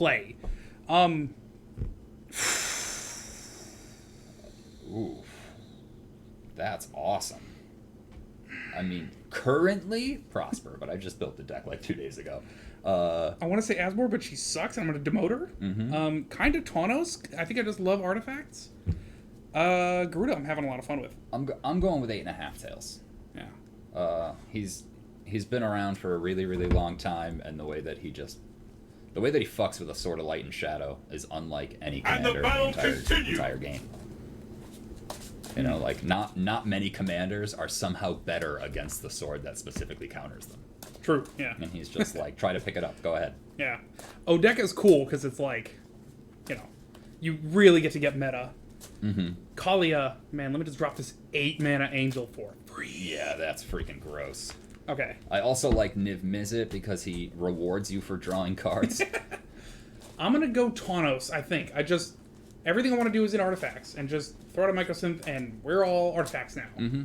play. Ooh, that's awesome. I mean, currently Prosper, but I just built the deck like 2 days ago. I want to say Asmore, but she sucks. And I'm going to demote her. Mm-hmm. Kind of Taunos. I think I just love artifacts. Garuda, I'm having a lot of fun with. I'm going with 8.5 tails. Yeah. He's been around for a really, really long time, and the way that he fucks with a Sword of Light and Shadow is unlike any commander in the entire game. You know, like not many commanders are somehow better against the sword that specifically counters them. True, yeah. And he's just like, try to pick it up. Go ahead. Yeah. Odeka's cool because it's like, you know, you really get to get meta. Mm-hmm. Kalia, man, let me just drop this 8 mana angel for free. Yeah, that's freaking gross. Okay. I also like Niv Mizzet because he rewards you for drawing cards. I'm going to go Taunos, I think. Everything I want to do is in artifacts and just throw out a Microsynth and we're all artifacts now. Mm-hmm.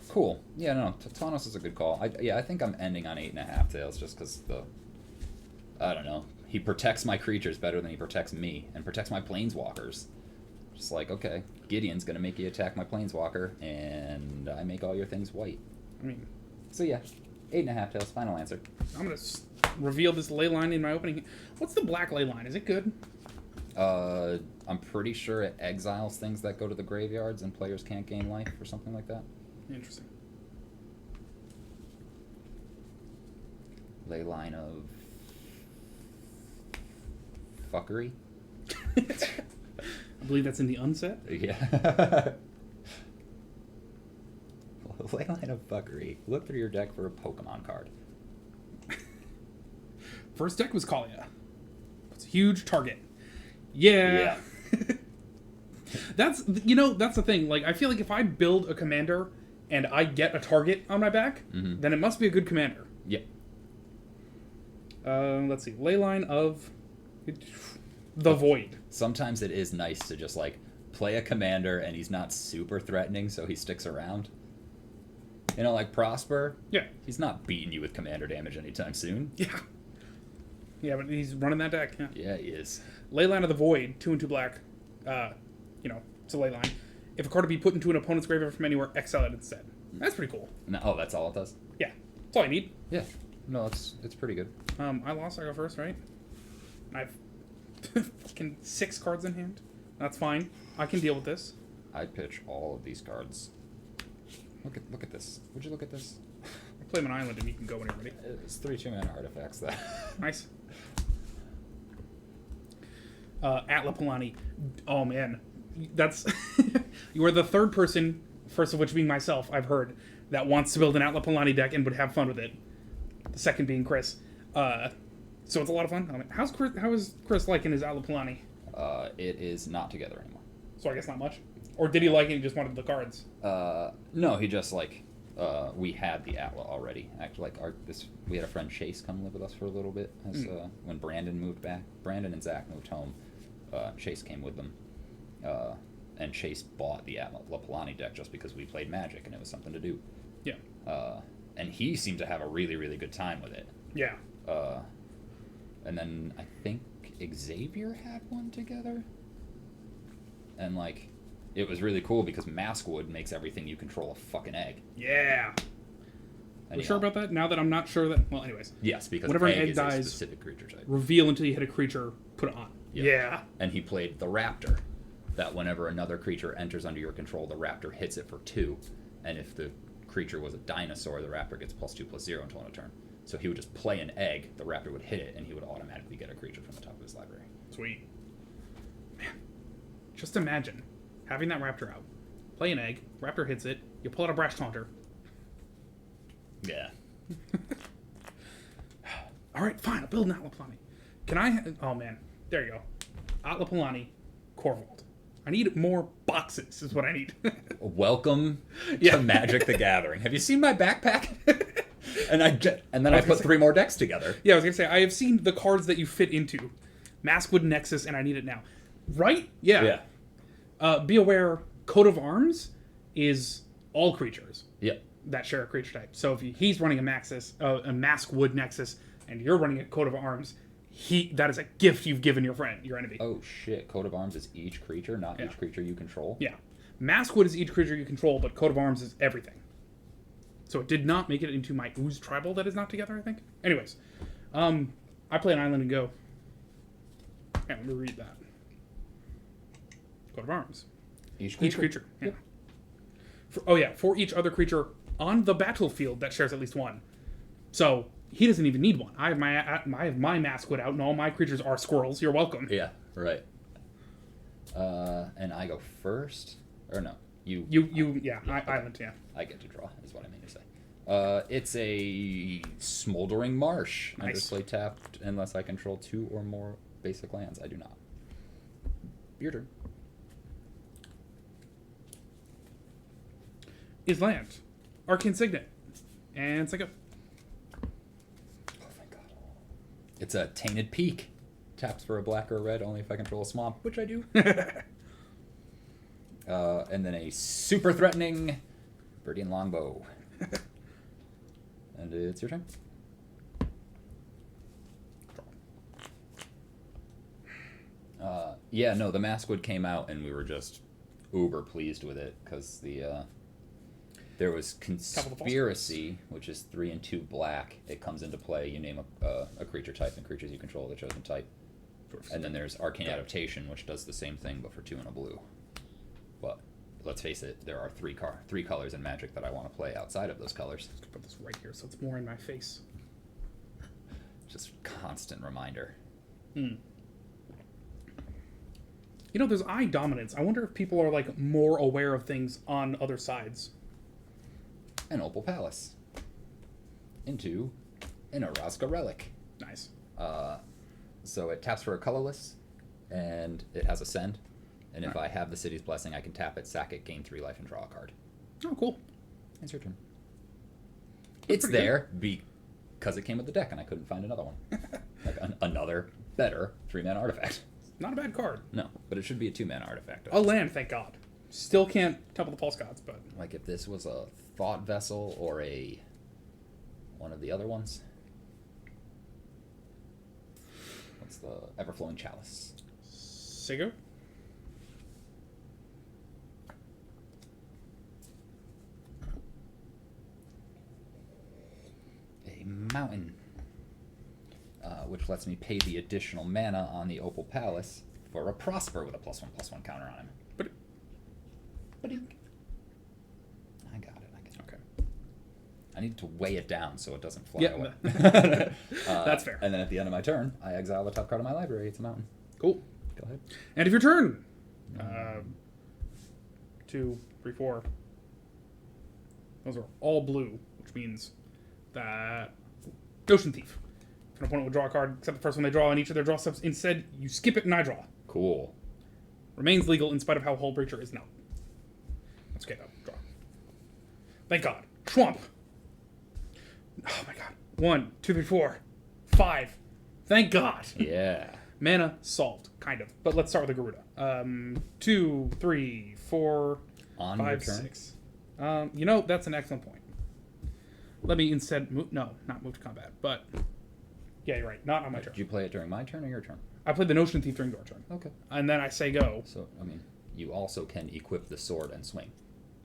Cool. Yeah, no, Taunos is a good call. I think I'm ending on 8.5 tails just because I don't know. He protects my creatures better than he protects me and protects my planeswalkers. Just like, okay, Gideon's going to make you attack my planeswalker and I make all your things white. I mean... So yeah, 8.5 tails, final answer. I'm going to reveal this ley line in my opening. What's the black ley line? Is it good? I'm pretty sure it exiles things that go to the graveyards and players can't gain life or something like that. Interesting. Ley line of fuckery. I believe that's in the unset. Yeah. Ley line of fuckery. Look through your deck for a Pokemon card. First deck was Kalia. It's a huge target. Yeah. That's the thing. Like, I feel like if I build a commander and I get a target on my back, then it must be a good commander. Yeah. Let's see. Leyline of the Void. Sometimes it is nice to just, like, play a commander and he's not super threatening, so he sticks around. You know, like Prosper? Yeah. He's not beating you with commander damage anytime soon. Yeah. Yeah, but he's running that deck. Yeah, he is. Leyline of the Void, 2 and 2 black. It's a leyline. If a card to be put into an opponent's graveyard from anywhere, exile it instead. That's pretty cool. No, oh, that's all it does? Yeah. That's all I need. Yeah. No, it's pretty good. I lost, I go first, right? I've fucking 6 cards in hand. That's fine. I can deal with this. I pitch all of these cards. Look at this. Would you look at this? I play an island and you can go when you're ready. It's 3 2-mana artifacts that. Nice. Atla Palani. Oh man. That's you are the third person, first of which being myself, I've heard, that wants to build an Atla Palani deck and would have fun with it. The second being Chris. So it's a lot of fun. I mean, how is Chris liking his Atla Palani? It is not together anymore. So I guess not much. Or did he like it and he just wanted the cards? No, he just like we had the Atla already. Actually, like we had a friend Chase come live with us for a little bit as when Brandon moved back. Brandon and Zach moved home. Chase came with them. And Chase bought the Atla Palani deck just because we played Magic and it was something to do. Yeah. And he seemed to have a really, really good time with it. Yeah. And then I think Xavier had one together. And like, it was really cool because Maskwood makes everything you control a fucking egg. Yeah. And You sure about that? Now that I'm not sure that... Well, anyways. Yes, because whenever an egg is dies, a specific creature type. reveal until you hit a creature, put it on. Yeah. And he played the Raptor. That whenever another creature enters under your control, the Raptor hits it for 2. And if the creature was a dinosaur, the Raptor gets +2/+0 until end of turn. So he would just play an egg, the Raptor would hit it, and he would automatically get a creature from the top of his library. Sweet. Man. Just imagine having that Raptor out. Play an egg, Raptor hits it, you pull out a Brash Taunter. Yeah. Alright, fine, I'll build an Atla Palani. Can I... Oh, man. There you go. Atla Palani, Core Vault. I need more boxes, is what I need. Welcome to Magic the Gathering. Have you seen my backpack? and then I put 3 more decks together. Yeah, I was going to say, I have seen the cards that you fit into. Maskwood Nexus, and I need it now. Right? Yeah. Be aware, Coat of Arms is all creatures. Yep. That share a creature type. So if he's running a Maskwood Nexus, and you're running a Coat of Arms, that is a gift you've given your enemy. Oh shit! Coat of arms is each creature, not Yeah. each creature you control. Yeah. Maskwood is each creature you control, but Coat of Arms is everything. So it did not make it into my Ooze Tribal that is not together, I think. Anyways, I play an island and go. Yeah, let me read that. Coat of Arms. Each creature. Each creature. Yeah. Yep. For each other creature on the battlefield that shares at least one. So he doesn't even need one. I have my Maskwood out, and all my creatures are squirrels. You're welcome. Yeah. Right. And I go first, or no? Island. Yeah. I get to draw. Is what I mean to say. It's a Smoldering Marsh. Nice. Underplay tapped unless I control 2 or more basic lands. I do not. Your turn. Is land. Arcane Signet. And Psycho. Oh, thank God. It's a Tainted Peak. Taps for a black or a red only if I control a swamp, which I do. And then a super threatening Viridian Longbow. And it's your turn. Yeah, no, the Maskwood came out and we were just uber pleased with it because there was Conspiracy, which is 3 and 2 black. It comes into play. You name a creature type, and creatures you control the chosen type. And then there's Arcane Adaptation, which does the same thing but for 2 and a blue. But let's face it, there are three colors in Magic that I want to play outside of those colors. Let's put this right here so it's more in my face. Just constant reminder. You know, there's eye dominance. I wonder if people are like more aware of things on other sides. An Opal Palace. Into an Orazca Relic. Nice. So it taps for a colorless, and it has Ascend. And if I have the City's Blessing, I can tap it, sack it, gain 3 life, and draw a card. Oh, cool. It's your turn. It's there because it came with the deck, and I couldn't find another one. Like another better 3-mana artifact. Not a bad card. No, but it should be a 2-mana artifact. A land, thank God. Still can't Temple of the False Gods, but... Like if this was a Thought Vessel or one of the other ones. What's the Everflowing Chalice? Sigo? A mountain. Which lets me pay the additional mana on the Opal Palace for a Prosper with a +1/+1 counter on him. But I got it. Okay. I need to weigh it down so it doesn't fly Yeah, away. That's fair. And then at the end of my turn, I exile the top card of my library. It's a mountain. Cool. Go ahead. End of your turn. 2, 3, 4. Those are all blue, which means that Ocean Thief. If an opponent would draw a card, except the first one they draw on each of their draw steps, instead you skip it and I draw. Cool. Remains legal in spite of how Hull Breacher is not. That's okay though. Draw. Thank God. Schwamp. Oh my God. 1, 2, 3, 4, 5. Thank God. Yeah. Mana solved, kind of. But let's start with the Garuda. 2, 3, 4, On 5, your turn? 6. You know, that's an excellent point. Let me instead move. No, not move to combat. But yeah, you're right. Not on my turn. Did you play it during my turn or your turn? I played the Notion Thief during your turn, Okay. and then I say go. So, I mean, you also can equip the sword and swing.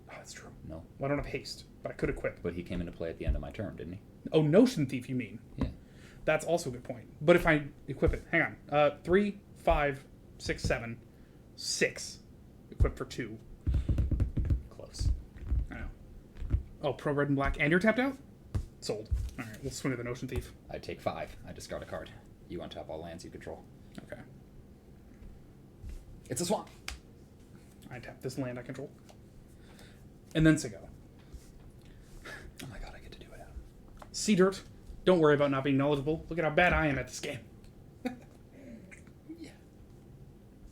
Oh, that's true. No. Well, I don't have haste, but I could equip. But he came into play at the end of my turn, didn't he? Oh, Notion Thief, you mean? Yeah. That's also a good point. But if I equip it, hang on. 3, 5, 6, 7, 6. Equip for 2. Close. I know. Oh, pro red and black, and you're tapped out? Sold. All right, we'll swing to the Notion Thief. I take 5. I discard a card. You untap all lands you control. Okay. It's a swamp. I tap this land I control. And then Sigo. Oh my God, I get to do it. Sea Dirt. Don't worry about not being knowledgeable. Look at how bad I am at this game. Yeah.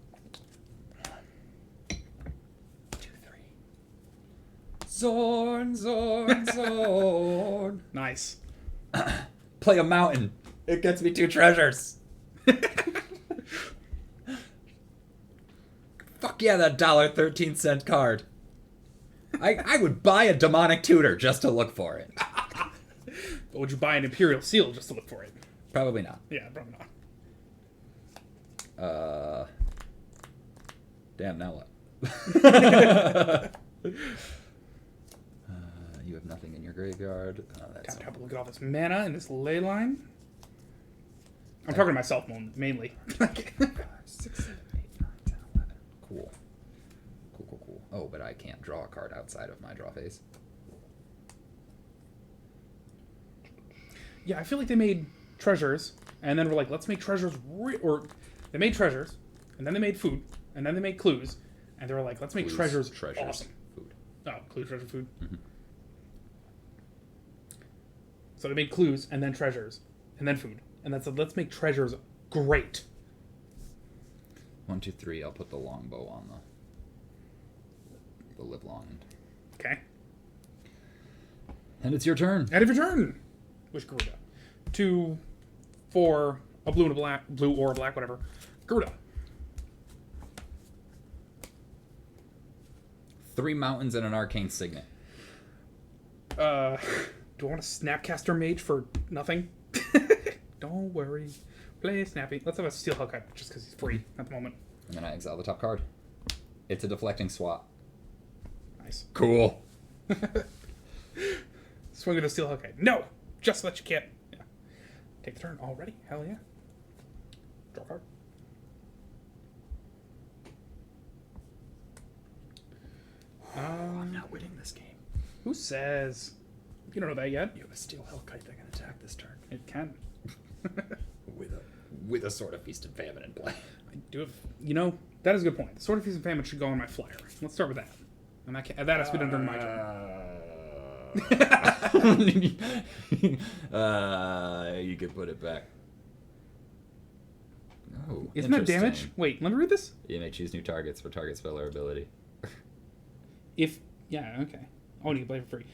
1, 2, 3. Zorn, Zorn, Zorn. Nice. Play a mountain. It gets me 2 treasures. Fuck yeah, that $1.13 card. I would buy a demonic tutor just to look for it. But would you buy an Imperial Seal just to look for it? Probably not. Yeah, probably not. Damn, now what? You have nothing in your graveyard. That's Tap, look at all this mana and this ley line. I'm talking to myself mainly. 5, 6, 7, 8, 9, 10, 11. Cool. Cool. Oh, but I can't draw a card outside of my draw phase. Yeah, I feel like they made treasures, and then we're like, let's make treasures, or they made treasures, and then they made food, and then they made clues, and they were like, let's make treasures awesome. Food. Oh, clue, treasure, food. Mm-hmm. So they made clues, and then treasures, and then food, and then said, let's make treasures great. 1, 2, 3. I'll put the longbow on the live long end. Okay. And it's your turn. End of your turn. Wish Garuda. 2, 4, a blue and a black, blue or a black, whatever. Garuda. 3 mountains and an arcane signet. Do I want a Snapcaster Mage for nothing? Don't worry. Play Snappy. Let's have a Steel Hellkite just because he's free at the moment. And then I exile the top card. It's a deflecting swat. Nice. Cool. Swing with a Steel Hellkite. No! Just let you can't. Yeah. Take the turn already? Hell yeah. Draw a card. I'm not winning this game. Who says? You don't know that yet. You have a Steel Hellkite that can attack this turn. It can. with a Sword of Feast and Famine in play. I do have. You know, that is a good point. The Sword of Feast and Famine should go on my flyer. Let's start with that. And that has to be done during my turn. You could put it back. Oh, isn't that damage? interesting. Wait, let me read this. You may choose new targets for target spell or ability. Yeah, okay. Oh, you can play for free.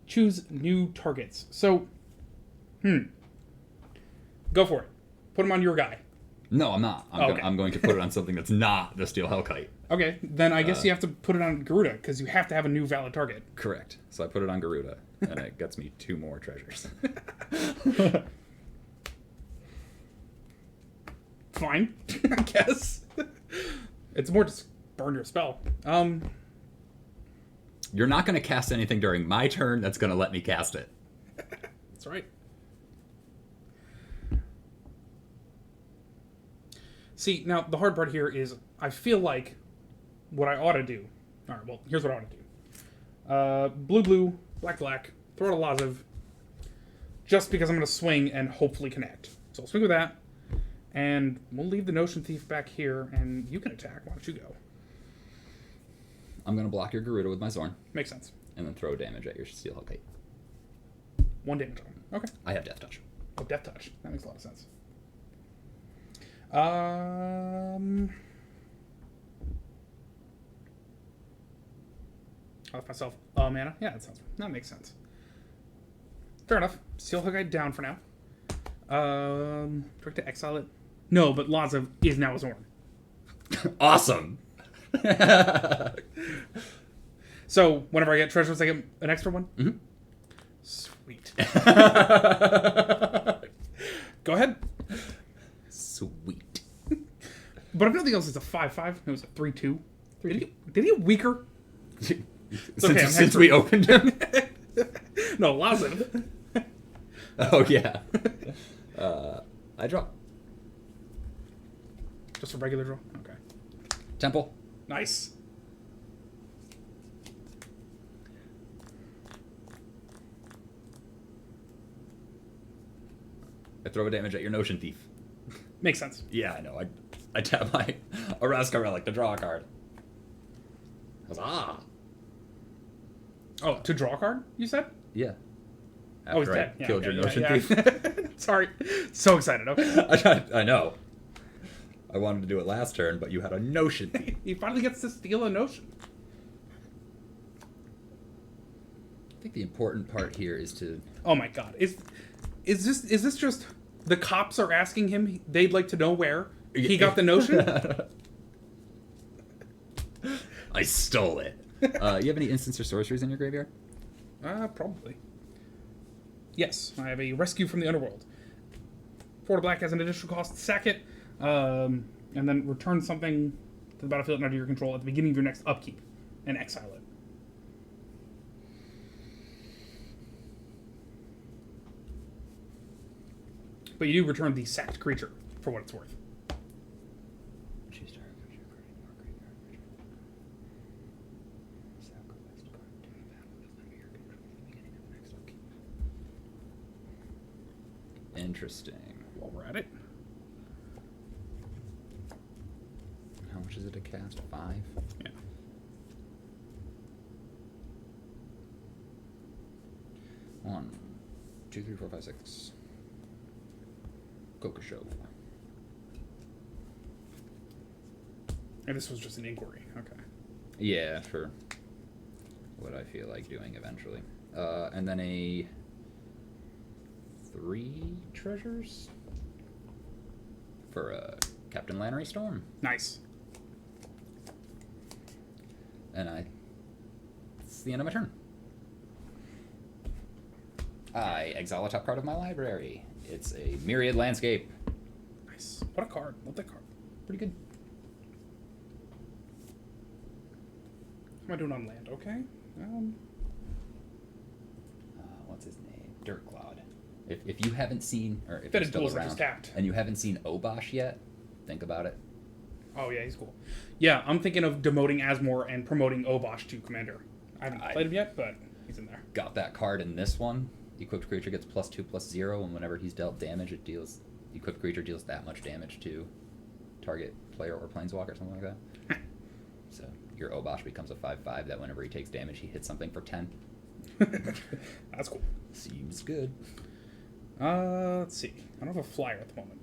Choose new targets. So, go for it. Put them on your guy. No, I'm not. I'm going to put it on something that's not the Steel Hellkite. Okay, then I guess you have to put it on Garuda, because you have to have a new valid target. Correct. So I put it on Garuda, and it gets me 2 more treasures. Fine, I guess. It's more just burn your spell. You're not going to cast anything during my turn that's going to let me cast it. That's right. See, now, the hard part here is I feel like what I ought to do... Alright, well, here's what I ought to do. Blue, black, throw out a Laziv, just because I'm going to swing and hopefully connect. So I'll swing with that, and we'll leave the Notion Thief back here, and you can attack. Why don't you go? I'm going to block your Garuda with my Zorn, Makes sense. and then throw damage at your Steel Hellkite. 1 damage on him. Okay. I have Death Touch. Oh, Death Touch. That makes a lot of sense. Off myself. Mana. Yeah, that makes sense. Fair enough. Steel Hellkite down for now. Trick to exile it. No, but Laziv is now a Zorn. Awesome! So whenever I get treasures, I get an extra one. Mm-hmm. Sweet. Go ahead. Sweet. But if nothing else, it's a 5/5. It was a 3/2. Did he get weaker? Since we opened him? No, Laziv. Oh, yeah. I draw. Just a regular draw? Okay. Temple. Nice. I throw a damage at your Notion Thief. Makes sense. Yeah, I know. I tap my Arazka Relic to draw a card. Huzzah! Oh, to draw a card, you said? Yeah. Oh, he's After I dead. Yeah, killed okay, your Notion yeah. Thief. Sorry. So excited. Okay. I know. I wanted to do it last turn, but you had a Notion Thief. He finally gets to steal a Notion. I think the important part here is to... Oh my god. Is this just the cops are asking him, they'd like to know where he got the Notion? I stole it. You have any instants or sorceries in your graveyard? Probably. Yes, I have a Rescue from the Underworld. 4 to black has an additional cost. Sack it. And then return something to the battlefield under your control at the beginning of your next upkeep, and exile it. But you do return the sacked creature for what it's worth. Choose target creature, card in your graveyard, return. Sacrifice card to the battlefield under your control at the beginning of the next upkeep. Interesting. While we're at it. How much is it to cast? 5? Yeah. One, 2, 3, 4, 5, 6. Kokusho. And this was just an inquiry. Okay. Yeah, for what I feel like doing eventually. And then a 3 treasures for Captain Lannery Storm. Nice. And it's the end of my turn. I exile a top card of my library. It's a Myriad Landscape. Nice. What a card. Love that card. Pretty good. What am I doing on land? Okay. What's his name? Dirtcloud. If you haven't seen, or if That you're is still duels are around, just tapped. and you haven't seen Obosh yet, think about it. Oh, yeah, he's cool. Yeah, I'm thinking of demoting Asmore and promoting Obosh to commander. I haven't played him yet, but he's in there. Got that card in this one. Equipped creature gets +2/+0, and whenever he's dealt damage, it deals. Equipped creature deals that much damage to target player or planeswalker, something like that. So your Obosh becomes a 5/5 that whenever he takes damage, he hits something for 10. That's cool. Seems good. Let's see. I don't have a flyer at the moment.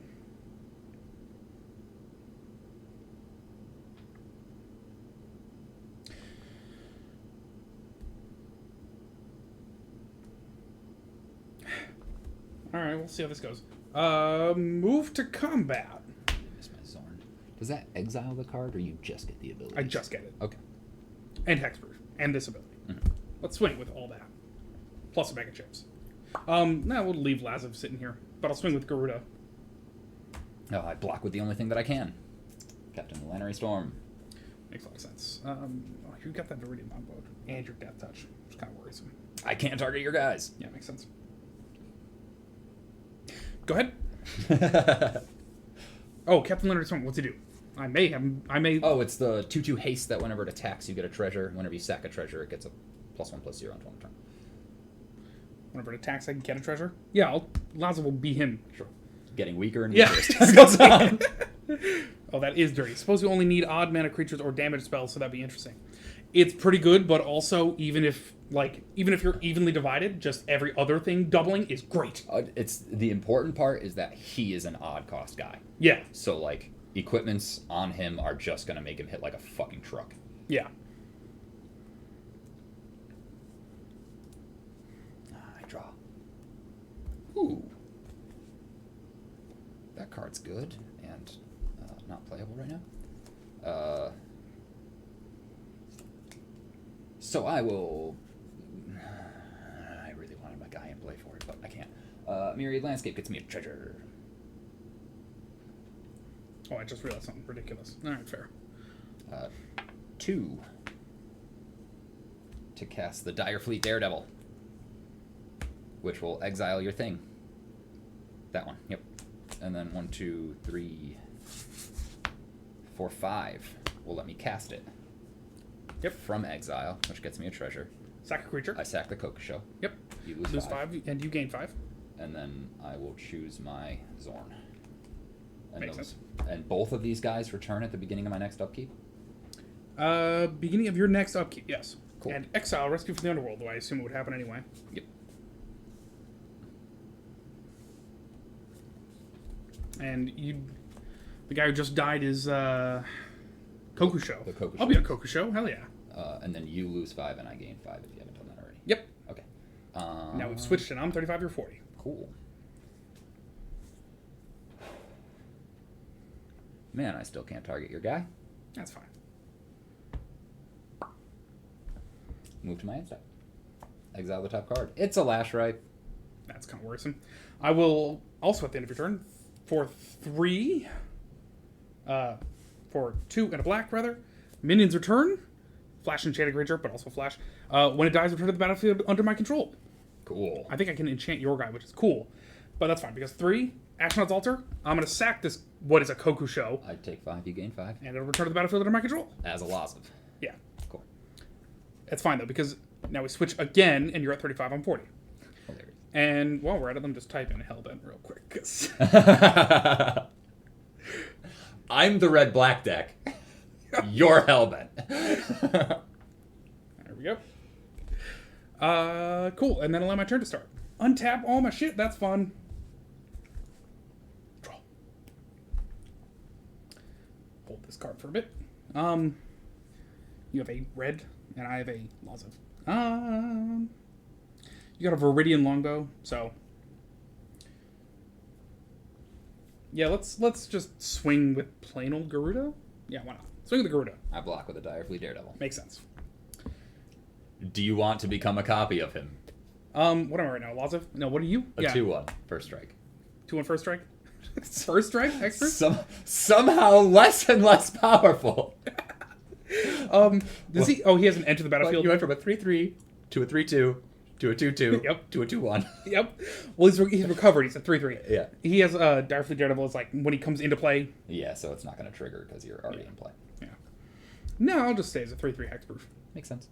Alright, we'll see how this goes. Move to combat. I missed my Zorn. Does that exile the card, or you just get the ability? I just get it. Okay. And hexproof. And this ability. Mhm. Let's swing with all that. Plus a bag of chips. No, we'll leave Lazav sitting here. But I'll swing with Garuda. Oh, I block with the only thing that I can. Captain Lannery Storm. Makes a lot of sense. You got that Viridian Longbow. And your Death Touch. It's kind of worrisome. I can't target your guys. Yeah, makes sense. Go ahead. Oh, Captain Leonard Storm, what's he do? I may. Oh, it's the 2/2 haste that whenever it attacks, you get a treasure. Whenever you sack a treasure, it gets a +1/+0 on 20 turn. Whenever it attacks, I can get a treasure. Yeah, Laza will be him. Sure. Getting weaker and Yeah. weaker as time goes on. Oh, that is dirty. Suppose you only need odd mana creatures or damage spells, so that'd be interesting. It's pretty good, but also even if you're evenly divided, just every other thing doubling is great. It's the important part is that he is an odd cost guy. Yeah, So like equipments on him are just gonna make him hit like a fucking truck. yeah. I draw. Ooh. That card's good and not playable right now. So I will. I really wanted my guy in play for it, but I can't. Myriad Landscape gets me a treasure. Oh, I just realized something ridiculous. All right, fair. 2 to cast the Direfleet Daredevil, which will exile your thing. That one, yep. And then 1, 2, 3, 4, 5 will let me cast it. Yep. From exile, which gets me a treasure. Sack a creature. I sack the Kokusho. Yep. You lose Lose 5. 5, and you gain 5. And then I will choose my Zorn. And Makes sense. And both of these guys return at the beginning of my next upkeep. Beginning of your next upkeep, yes. Cool. And exile, rescue from the underworld, though I assume it would happen anyway. Yep. And the guy who just died is Kokusho. The Kokusho. I'll be a Kokusho, hell yeah. And then you lose 5 and I gain 5 if you haven't done that already. Yep. Okay. Now we've switched and I'm 35, you're 40. Cool. Man, I still can't target your guy. That's fine. Move to my end step. Exile the top card. It's a Lashrai. That's kind of worrisome. I will also at the end of your turn, for 3, For 2 and a black, rather. Minions return. Flash enchanted creature, but also flash. When it dies, return to the battlefield under my control. Cool. I think I can enchant your guy, which is cool. But that's fine, because 3, Ashnod's Altar. I'm going to sack this, what is a Kokusho, I take 5, you gain 5. and it'll return to the battlefield under my control. As a Lazav. Yeah. Cool. It's fine, though, because now we switch again, and you're at 35, I'm 40. Hilarious. And while we're at it, let me just type in Hellbent real quick. 'Cause I'm the red-black deck. You're Hellbent. there we go. Cool. And then allow my turn to start. Untap all my shit. That's fun. Draw. Hold this card for a bit. You have a red, and I have a Lazav. You got a Viridian Longbow, so yeah. Let's just swing with plain old Garuda. Yeah, why not? Swing with the Garuda. I block with a Direfleet Daredevil. Makes sense. Do you want to become a copy of him? What am I right now? Lazav? No, what are you? A 2/1, first strike. 2 on first strike? First strike? Expert? Somehow less and less powerful. Does he? Oh, he hasn't entered the battlefield. You went from a 3/3 to a 3/2 to a 2/2 Yep. to a 2/1. Yep. Well, he's recovered. He's at 3/3. Yeah. He has Direfleet Daredevil. It's like when he comes into play. Yeah, so it's not going to trigger because you're already in play. Yeah. No, I'll just stay as a 3/3 hexproof. Makes sense.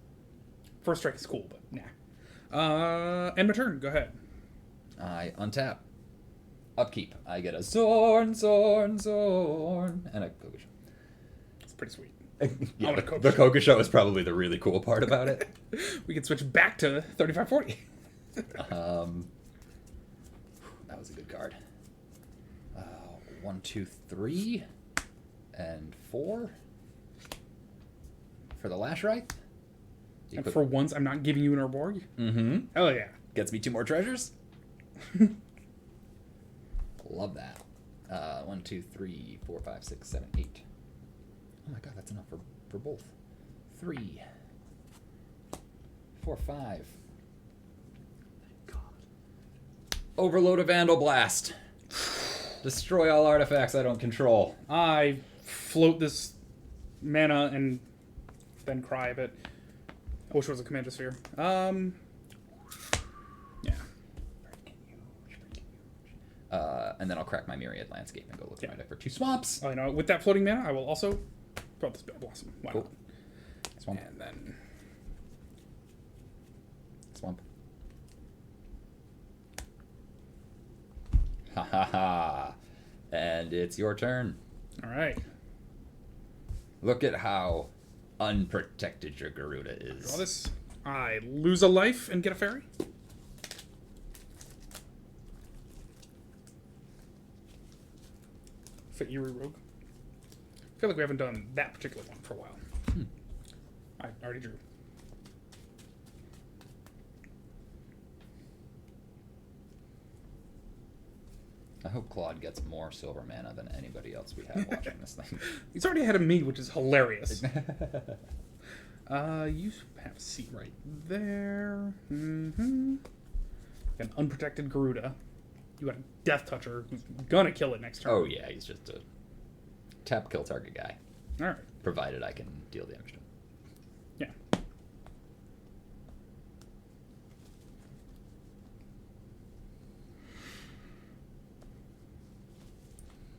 First strike is cool, but nah. End my turn. Go ahead. I untap. Upkeep. I get a Zorn, and a Kokusho. It's pretty sweet. Yeah, want a the Kokusho. Kokusho is probably the really cool part about it. We can switch back to 35-40. That was a good card. 1, 2, 3, and 4 for the Lashwraith. And for once, I'm not giving you an Urborg. Mm-hmm. Oh yeah. Gets me 2 more treasures. Love that. 1, 2, 3, 4, 5, 6, 7, 8. Oh my god, that's enough for both. 3, 4, 5. God. Overload a Vandal Blast. Destroy all artifacts I don't control. I float this mana and then cry a bit. I wish it was a Commander Sphere. Yeah. And then I'll crack my Myriad Landscape and go look at my deck for 2 swamps. Oh, you know, with that floating mana, I will also throw out this Bell Blossom. Why Cool. Swamp. not? And then Swamp. Ha ha ha. And it's your turn. all right. Look at how unprotected your Garuda is. Draw this. I lose a life and get a fairy. Eerie Rogue. I feel like we haven't done that particular one for a while. I already drew. I hope Claude gets more silver mana than anybody else we have watching this thing. He's already ahead of me, which is hilarious. You have a seat right there. Mm-hmm. An unprotected Garuda. You got a Death Toucher who's gonna kill it next turn. Oh yeah, he's just a tap kill target guy. Alright. Provided I can deal damage to him. Yeah.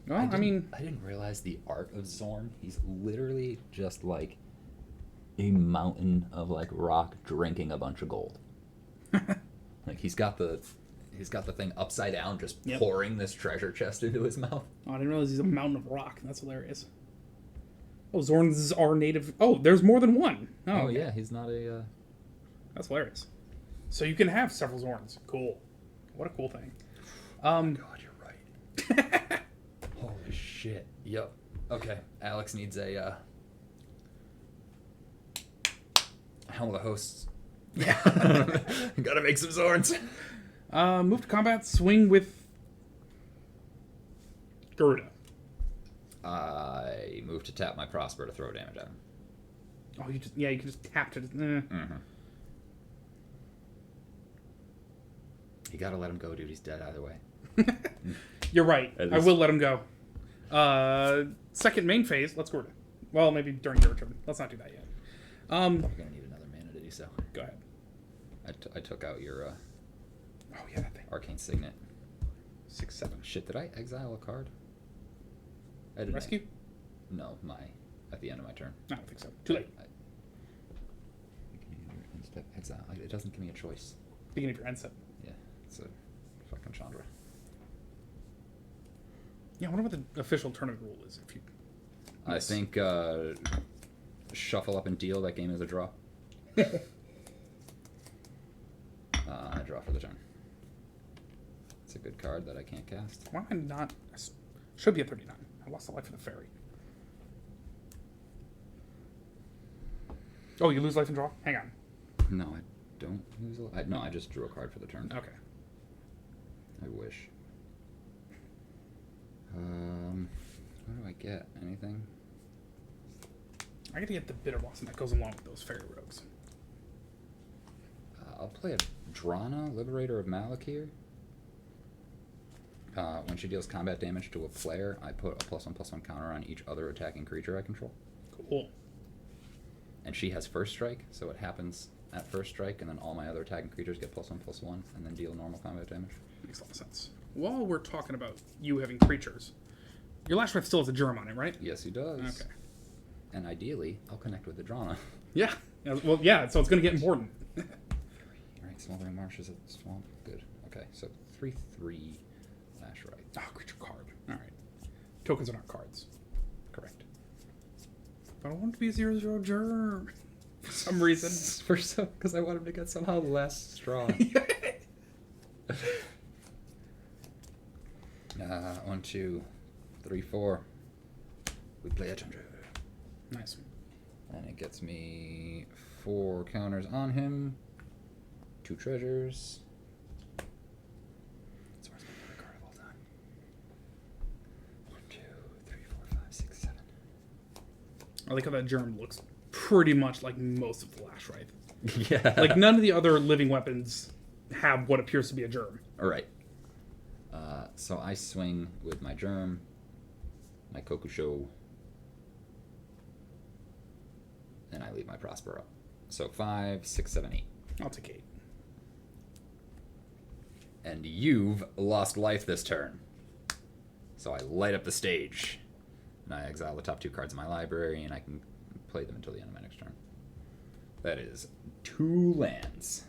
Well, I mean... I didn't realize the art of Zorn. He's literally just like a mountain of like rock drinking a bunch of gold. Like he's got the thing upside down, just pouring this treasure chest into his mouth. Oh, I didn't realize he's a mountain of rock. That's hilarious. Oh, Zorn's our native... Oh, there's more than one. Oh, okay. Yeah, he's not a... That's hilarious. So you can have several Zorns. Cool. What a cool thing. God, you're right. Holy shit. Yep. Okay, Alex needs a... Helm of the Hosts. Yeah. Gotta make some Zorns. Move to combat, swing with Garuda. I move to tap my Prosper to throw damage at him. Oh, you can just tap to... Mm-hmm. You gotta let him go, dude. He's dead either way. You're right. I will let him go. Second main phase. Let's go to. Well, maybe during your turn. Let's not do that yet. We're gonna need another mana to do so. Go ahead. I took out your Oh yeah, that thing. Arcane Signet. 6/7. Shit, did I exile a card? I didn't. Rescue? No, at the end of my turn. I don't think so. Too late. Exile. It doesn't give me a choice. Beginning of your end step. Yeah, it's a fucking Chandra. Yeah, I wonder what the official tournament rule is. If you. I think shuffle up and deal. That game is a draw. I draw for the turn. It's a good card that I can't cast. Why am I not? Should be a 39. I lost a life for the fairy. Oh, you lose life and draw? Hang on. No, I don't lose a life. No, I just drew a card for the turn. Okay. I wish. What do I get? Anything? I get to get the bitter blossom that goes along with those fairy rogues. I'll play a Drana, Liberator of Malakir. When she deals combat damage to a player, I put a +1/+1 counter on each other attacking creature I control. Cool. And she has first strike, so it happens at first strike, and then all my other attacking creatures get +1/+1, and then deal normal combat damage. Makes a lot of sense. While we're talking about you having creatures, your Last Breath still has a germ on it, right? Yes, he does. Okay. And ideally, I'll connect with the Drana. Yeah. Well, yeah, so it's going to get important. Alright, Smoldering Marshes at the Swamp. Good. Okay, so 3/3 Lash Right. Oh, creature card. All right. Tokens are not cards. Correct. But I want it to be a 0/0 germ. For some reason. Because I want him to get somehow less strong. 1, 2, 3, 4. We play a Chandra. Nice. And it gets me 4 counters on him. 2 treasures. That's where's my favorite card of all time. 1, 2, 3, 4, 5, 6, 7. I like how that germ looks pretty much like most of the Lash Wraith. Yeah. Like, none of the other living weapons have what appears to be a germ. Alright. So I swing with my Germ, my Kokusho, and I leave my Prosper up. So 5, 6, 7, 8. I'll take 8. And you've lost life this turn. So I light up the stage. And I exile the top 2 cards of my library, and I can play them until the end of my next turn. That is 2 lands.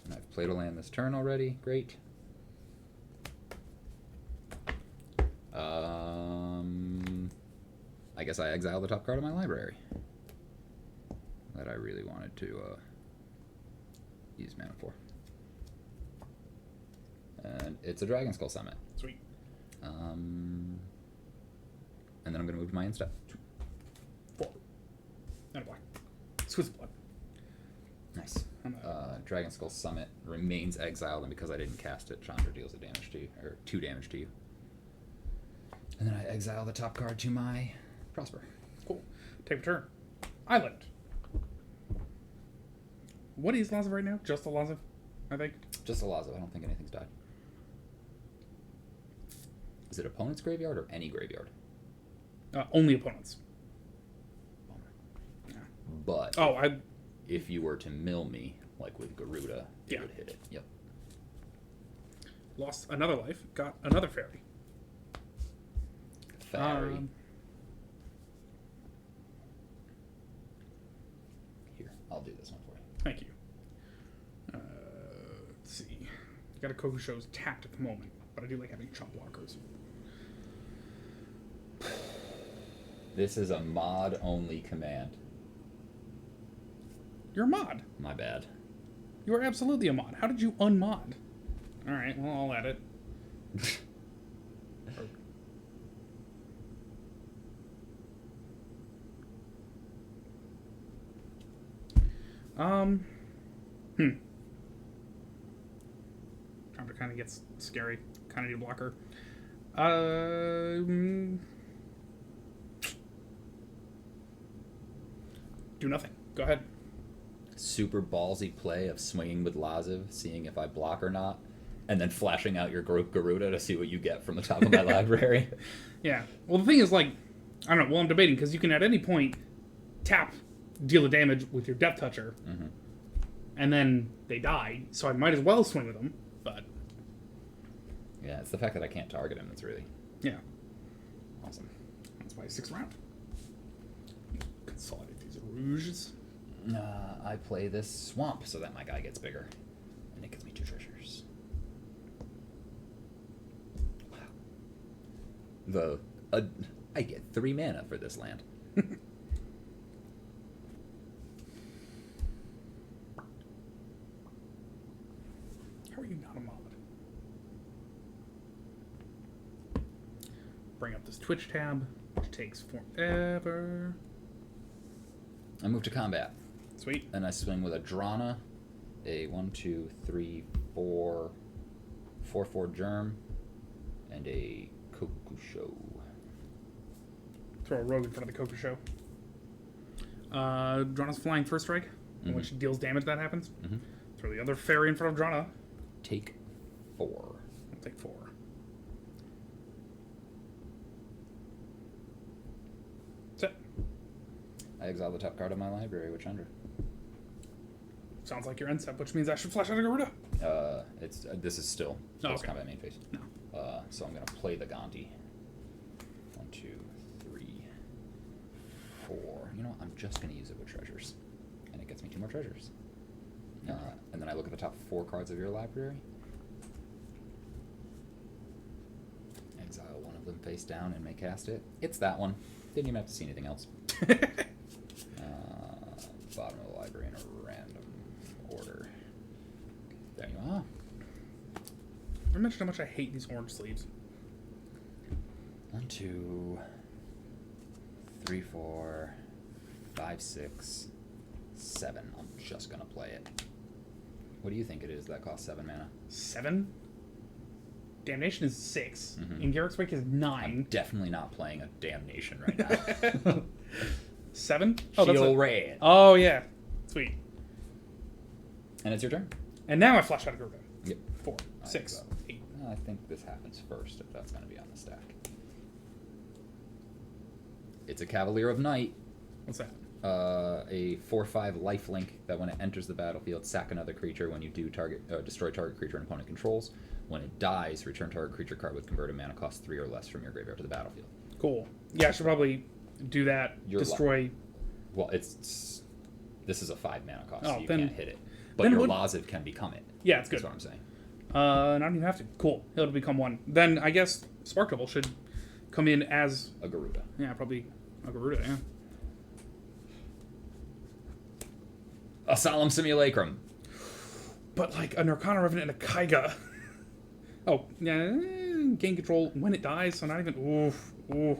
And I've played a land this turn already. Great. I guess I exile the top card of my library. That I really wanted to use mana for. And it's a Dragon Skull Summit. Sweet. And then I'm going to move to my end step. 4. And a black. Swiss blood. Nice. Dragon Skull Summit remains exiled, and because I didn't cast it, Chandra deals a damage to you, or 2 damage to you. And then I exile the top card to my Prosper. Cool. Take a turn. Island. What is Lazav right now? Just the Lazav, I think. Just a Lazav. I don't think anything's died. Is it opponent's graveyard or any graveyard? Only opponents. Yeah. But Oh, if you were to mill me, like with Garuda, you Yeah. would hit it. Yep. lost another life. Got another fairy. Fairy. Here, I'll do this one for you. Thank you. Let's see. Got a Kokusho's tapped at the moment, but I do like having chump blockers. This is a mod-only command. You're a mod. My bad. You are absolutely a mod. How did you unmod? Alright, well, I'll add it. Chomper kind of gets scary. Kind of need a blocker. Do nothing. Go ahead. Super ballsy play of swinging with Lazav, seeing if I block or not, and then flashing out your Garuda to see what you get from the top of my library. Yeah. Well, the thing is, like, I don't know. Well, I'm debating because you can at any point tap, deal the damage with your Death Toucher, and then they die. So I might as well swing with them. But Yeah, it's the fact that I can't target him that's really yeah, awesome. that's why 6th round. Consolidate these rouges. I play this swamp so that my guy gets bigger, and it gives me 2 treasures. Wow. I get 3 mana for this land. How are you not a mod? Bring up this Twitch tab, which takes forever. I move to combat, Sweet. and I swing with a Drana, a 1, 2, 3, 4, 4/4 Germ, and a Kokusho. Throw a rogue in front of the Kokusho. Drana's flying first strike. And when she deals damage, that happens. Throw the other fairy in front of Drana. Take 4. I'll take 4. That's it. I exile the top card of my library with Chandra. Sounds like your end step, which means I should flash out a Garuda. This is still Oh, post okay. combat main phase. No. So I'm gonna play the Gandhi. 1, 2, 3, 4. You know what? I'm just gonna use it with treasures, and it gets me 2 more treasures. And then I look at the top 4 cards of your library. Exile one of them face down and may cast it. It's that one. Didn't even have to see anything else. Bottom of the library in a random order. There you are. I mentioned how much I hate these orange sleeves. 1, 2, 3, 4, 5, 6, 7. I'm just gonna play it. What do you think it is that costs 7 mana? 7? Damnation is 6. And Garrick's Wake is 9. I'm definitely not playing a Damnation right now. 7? Shield Red. Oh, yeah. Sweet. And it's your turn. And now I flash out a Garuda. Yep. 4, I 6, exile. 8. I think this happens first if that's going to be on the stack. It's a Cavalier of Night. What's that? A 4/5 lifelink that when it enters the battlefield, sack another creature. When you do, destroy target creature an opponent controls. When it dies, return target creature card with converted mana cost 3 or less from your graveyard to the battlefield. Cool. Yeah, I should probably do that. Destroy. Well, this is a 5 mana cost, Oh, so you then- can't hit it. But then your would- Laziv can become it. Yeah, it's good. That's what I'm saying. Not even have to. Cool. It'll become 1. Then I guess Spark Double should come in as. A Garuda. Yeah, probably a Garuda, yeah. A Solemn Simulacrum. But like a Narcana Revenant and a Kaiga. Oh, yeah. Gain control when it dies, so not even. Oof. Ooh.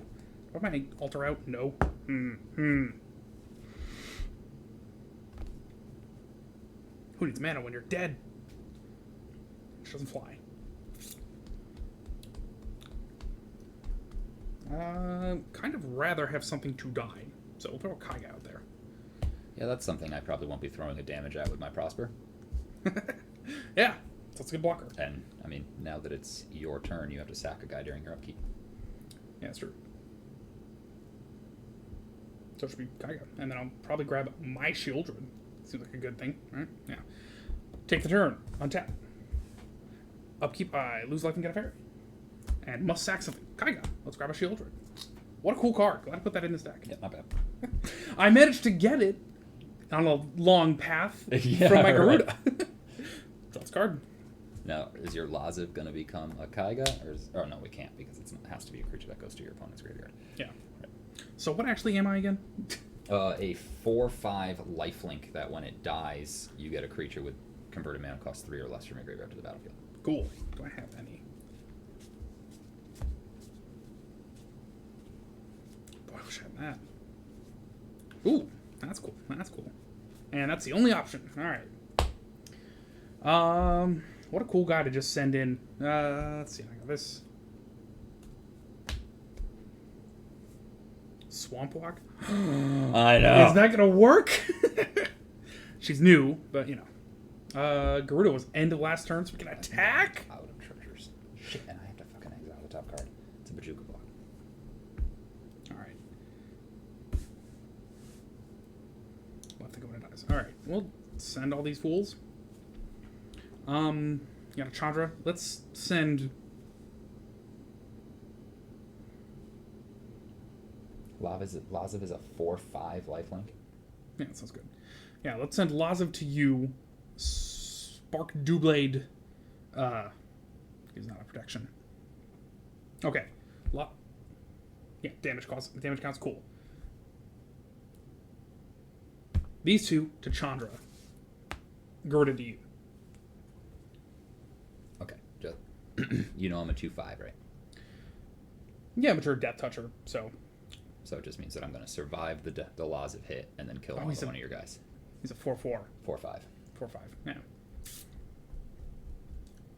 What am I alter out? No. Who needs mana when you're dead? Which doesn't fly. Kind of rather have something to die. So we'll throw a Kaiga out there. Yeah, that's something I probably won't be throwing a damage at with my Prosper. Yeah, that's a good blocker. And, I mean, now that it's your turn, you have to sack a guy during your upkeep. Yeah, that's true. So it should be Kaiga. And then I'll probably grab my Shieldred. Seems like a good thing, right? Yeah. Take the turn. Untap. Upkeep, I lose life and get a fairy. And must sack something. Kaiga. Let's grab a Shieldred. What a cool card. Glad I put that in this deck. Yeah, not bad. I managed to get it on a long path Yeah, from my right. Garuda. So it's card. Now, is your Laziv going to become a Kaiga? Or no, we can't because it has to be a creature that goes to your opponent's graveyard. Yeah. So what actually am I again? A 4/5 lifelink that when it dies, you get a creature with converted mana cost 3 or less from your graveyard to the battlefield. Cool. Do I have any? Boy, I wish I had that. Ooh, that's cool. That's cool. And that's the only option. All right. What a cool guy to just send in. Let's see. I got this. Swamp Walk. I know. Is that gonna work? She's new, but you know. Garuda was end of last turn, so we can attack. Out of treasures. Shit, and I have to fucking exile the top card. It's a Bajuka block. All right. We'll have to go when it dies. All right, we'll send all these fools. You got a Chandra. Let's send. Lazav is a 4/5 lifelink. Yeah, that sounds good. Yeah, let's send Lazav to you. Spark Dewblade. He's not a protection. Okay. Yeah, damage counts. Cool. These two to Chandra. Garuda to you. Okay. Just you know I'm a 2/5, right? Yeah, but you're a Death Toucher, so So it just means that I'm going to survive the Lazav hit and then kill one of your guys. he's a 4/4. 4/5. 4/5. Yeah.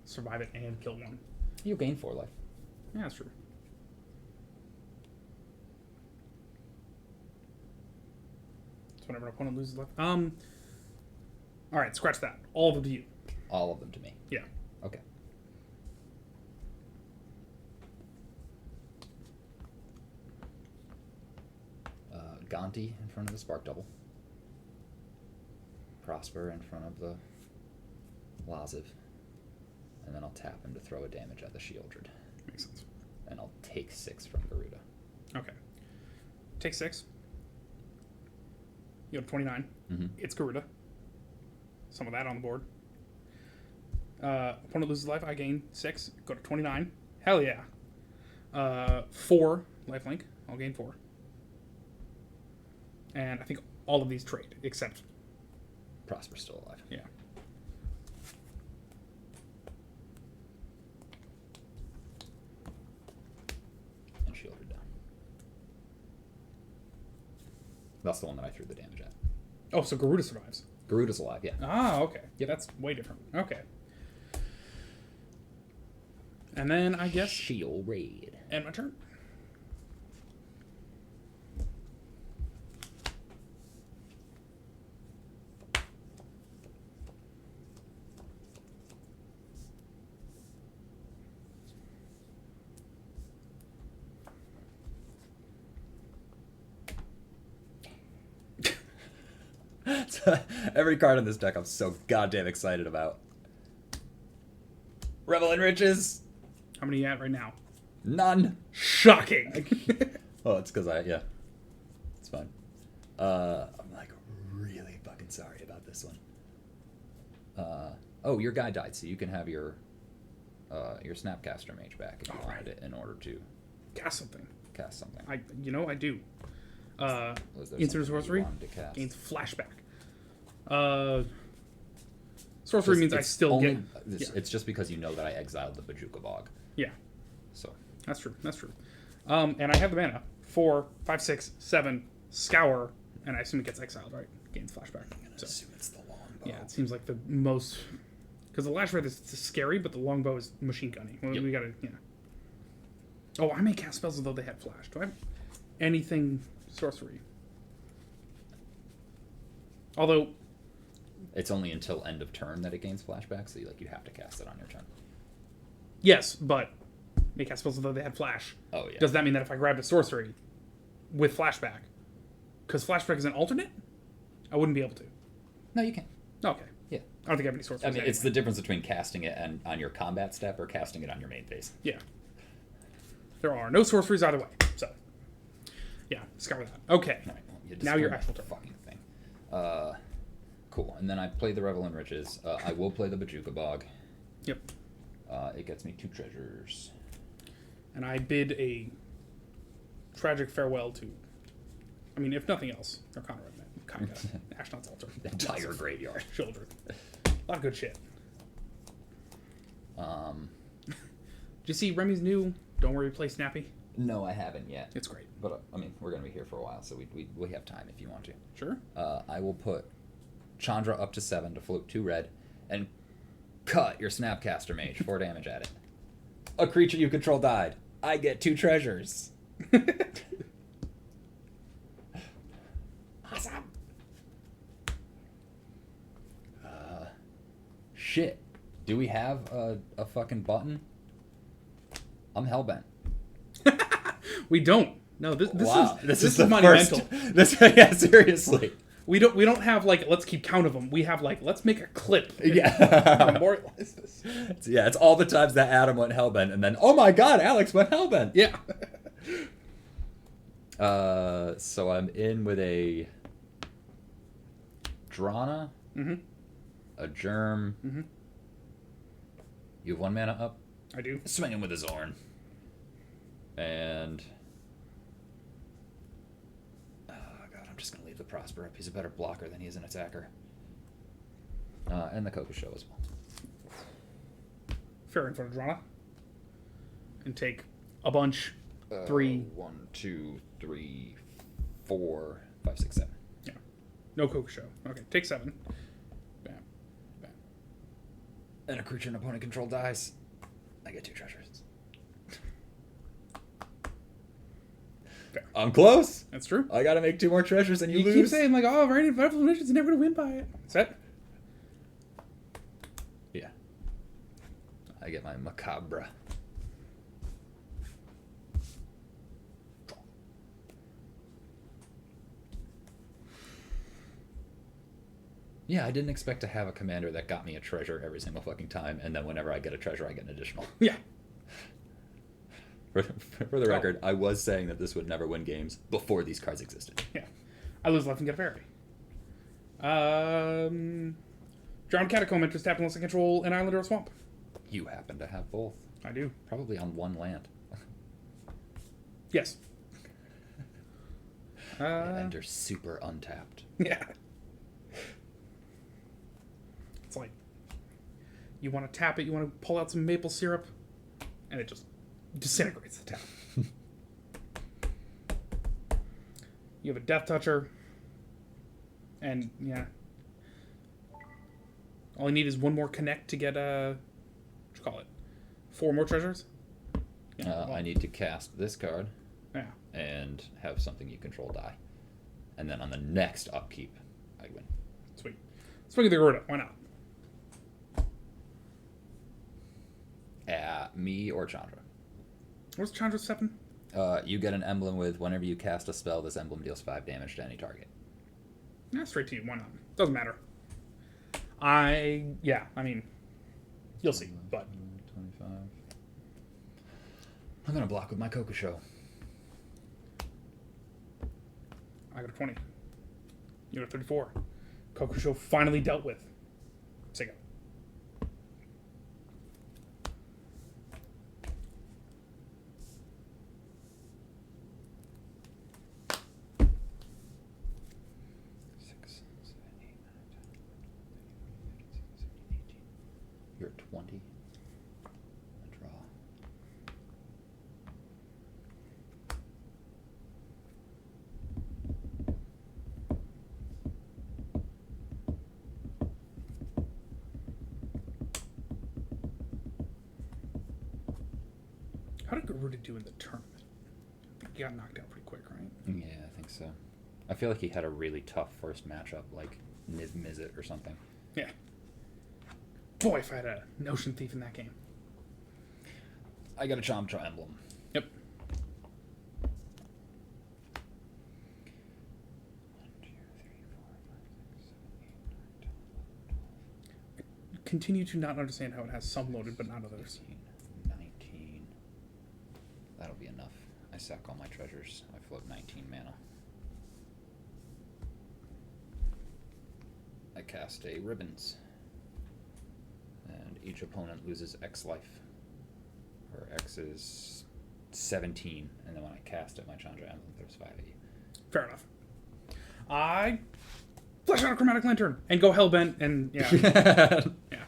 Survive it and kill one. You gain 4 life. Yeah, that's true. So whenever an opponent loses life. Alright, scratch that. All of them to you. All of them to me. Yeah. Okay. Gonti in front of the Spark Double. Prosper in front of the Lazav. And then I'll tap him to throw a damage at the Shieldred. Makes sense. And I'll take 6 from Garuda. Okay. Take 6. You have 29. Mm-hmm. It's Garuda. Some of that on the board. Opponent loses life. I gain 6. Go to 29. Hell yeah. 4 lifelink. I'll gain 4. And I think all of these trade, except Prosper's still alive. yeah. And Shieldred down. That's the one that I threw the damage at. Oh, so Garuda survives. Garuda's alive, yeah. Ah, okay. Yeah, that's way different. Okay. And then I guess Shield Raid. end my turn. Every card in this deck I'm so goddamn excited about. Revel in Riches. How many are you at right now? None. Shocking. Oh, it's because it's fine. I'm like really fucking sorry about this one. Oh, your guy died, so you can have your Snapcaster Mage back if you wanted it in order to Cast something. cast something. I do. Was there Instant something you sorcery wanted to cast? gains flashback. Sorcery means I It's still only, get. It's just because you know that I exiled the Bajuka Bog. Yeah, So that's true. And I have the mana 4, 5, 6, 7 scour, and I assume it gets exiled, right? Gains flashback. So assume it's the longbow. yeah, it seems like the most because the Lash Wrath is scary, but the longbow is machine gunning. Well, Yep. We gotta Oh, I may cast spells as though they had flash. Do I have anything sorcery? Although. It's only until end of turn that it gains flashback, so you have to cast it on your turn. Yes, but they cast spells as though they had flash. Oh yeah. Does that mean that if I grabbed a sorcery with flashback, because flashback is an alternate, I wouldn't be able to? No, you can. Okay. Yeah. I don't think I have any sorceries. I mean, it's the anyway. difference between casting it on your combat step or casting it on your main phase. Yeah. There are no sorceries either way. So, yeah, scour that. Okay. All right, well, you Now you're destroyed actual the turn. fucking thing. Cool. And then I play the Revel in Riches. I will play the Bajuka Bog. Yep. It gets me 2 treasures. And I bid a tragic farewell to, I mean, if nothing else, Arcana Remnant, Kaka, Ashnod's Altar. The entire graveyard. Children. A lot of good shit. Did you see Remy's new Don't Worry, Play Snappy? No, I haven't yet. It's great. But, I mean, we're going to be here for a while, so we have time if you want to. Sure. I will put Chandra up to 7 to float 2 red, and cut your Snapcaster Mage, 4 damage at it. A creature you control died. I get 2 treasures. Awesome. shit. Do we have a fucking button? I'm hellbent. We don't. No, this is the monumental. Yeah, seriously. We don't have like let's keep count of them. We have like let's make a clip. Yeah. Memorialize this. Yeah, it's all the times that Adam went hellbent, and then oh my god, Alex went hellbent. Yeah. So I'm in with a Drana, a Germ. You have 1 mana up. I do. Swinging with a Zorn. And oh god, I'm just gonna leave the Prosper up. He's a better blocker than he is an attacker. And the Kokusho as well. Fair in front of Drana. And take a bunch. 3. 1, 2, 3, 4, 5, 6, 7. Yeah. No Kokusho. Okay, take 7. Bam. Bam. And a creature an opponent control dies. I get 2 treasures. Fair. I'm close. That's true. I gotta make 2 more treasures and you lose. keep saying like, oh, Radiant Revolution's never gonna win by it. Set. Yeah. I get my Macabre. Yeah, I didn't expect to have a commander that got me a treasure every single fucking time, and then whenever I get a treasure, I get an additional. Yeah. For the record, I was saying that this would never win games before these cards existed. Yeah. I lose life and get a fairy. Drowned Catacomb enters tap unless I control an island or a swamp. You happen to have both. I do. Probably on 1 land. Yes. And they're super untapped. Yeah. It's like, you want to tap it, you want to pull out some maple syrup, and it just disintegrates the tap. You have a Death Toucher, and yeah. All I need is 1 more connect to get, what you call it? 4 more treasures? Yeah, I need to cast this card Yeah. and have something you control die. And then on the next upkeep, I win. Sweet. Swing of the Garuda, why not? Me or Chandra. What's Chandra's 7? You get an emblem with whenever you cast a spell, this emblem deals 5 damage to any target. Yeah, straight to you, why not? Doesn't matter. I mean, you'll see, but 25. I'm gonna block with my Kokusho. I got a 20. You got a 34. Kokusho finally dealt with. Sega. You're at 20. I draw. How did Garuda do in the tournament? I think he got knocked out pretty quick, right? Yeah, I think so. I feel like he had a really tough first matchup, like Niv Mizzet or something. Yeah. Boy, if I had a Notion Thief in that game. I got a Chomtra emblem. Yep. Continue to not understand how it has some loaded but not others. 19. That'll be enough. I sack all my treasures. I float 19 mana. I cast a Ribbons. And each opponent loses X life. Or X is 17. And then when I cast it, my Chandra emblem throws 5 at you. Fair enough. I flash out a Chromatic Lantern and go Hellbent and yeah. Yeah.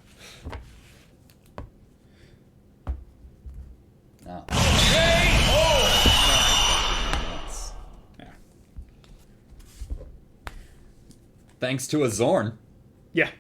No. Yeah. Thanks to a Zorn. Yeah.